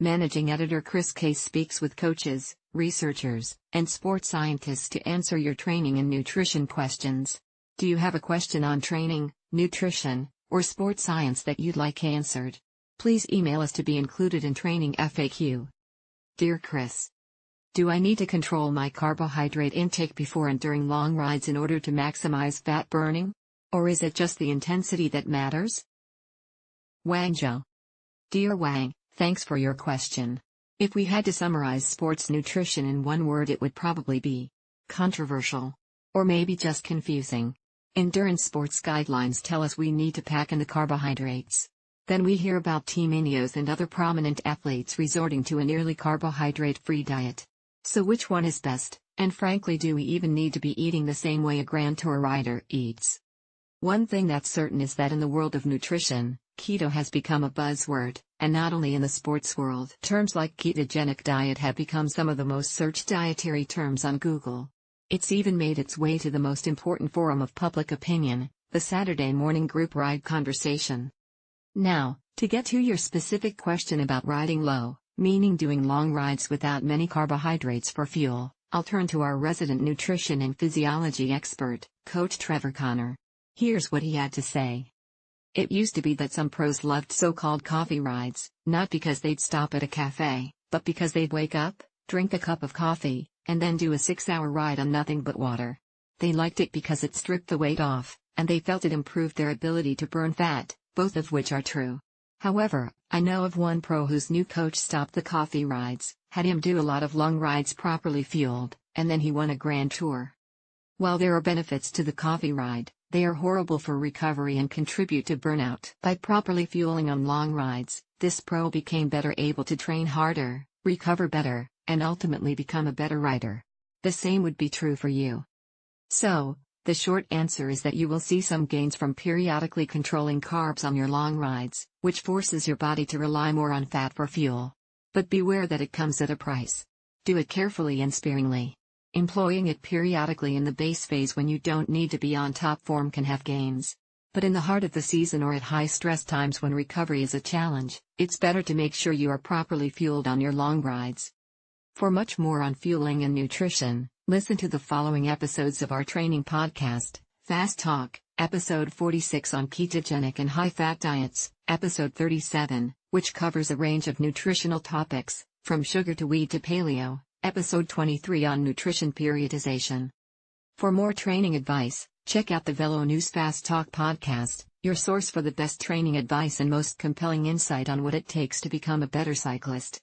Managing Editor Chris Case speaks with coaches, researchers, and sports scientists to answer your training and nutrition questions. Do you have a question on training, nutrition, or sports science that you'd like answered? Please email us to be included in training FAQ. Dear Chris, do I need to control my carbohydrate intake before and during long rides in order to maximize fat burning? Or is it just the intensity that matters? Wang Zhou. Dear Wang, thanks for your question. If we had to summarize sports nutrition in one word, it would probably be controversial. Or maybe just confusing. Endurance sports guidelines tell us we need to pack in the carbohydrates. Then we hear about Team Ineos and other prominent athletes resorting to a nearly carbohydrate-free diet. So which one is best, and frankly, do we even need to be eating the same way a Grand Tour rider eats? One thing that's certain is that in the world of nutrition, keto has become a buzzword, and not only in the sports world. Terms like ketogenic diet have become some of the most searched dietary terms on Google. It's even made its way to the most important forum of public opinion, the Saturday morning group ride conversation. Now, to get to your specific question about riding low, meaning doing long rides without many carbohydrates for fuel, I'll turn to our resident nutrition and physiology expert, Coach Trevor Connor. Here's what he had to say. It used to be that some pros loved so-called coffee rides, not because they'd stop at a cafe, but because they'd wake up, drink a cup of coffee, and then do a 6-hour ride on nothing but water. They liked it because it stripped the weight off, and they felt it improved their ability to burn fat, both of which are true. However, I know of one pro whose new coach stopped the coffee rides, had him do a lot of long rides properly fueled, and then he won a Grand Tour. While there are benefits to the coffee ride, they are horrible for recovery and contribute to burnout. By properly fueling on long rides, this pro became better able to train harder, recover better, and ultimately become a better rider. The same would be true for you. So, the short answer is that you will see some gains from periodically controlling carbs on your long rides, which forces your body to rely more on fat for fuel. But beware that it comes at a price. Do it carefully and sparingly. Employing it periodically in the base phase when you don't need to be on top form can have gains. But in the heart of the season or at high stress times when recovery is a challenge, it's better to make sure you are properly fueled on your long rides. For much more on fueling and nutrition, listen to the following episodes of our training podcast, Fast Talk, episode 46 on ketogenic and high-fat diets, episode 37, which covers a range of nutritional topics, from sugar to weed to paleo, episode 23 on nutrition periodization. For more training advice, check out the Velo News Fast Talk podcast, your source for the best training advice and most compelling insight on what it takes to become a better cyclist.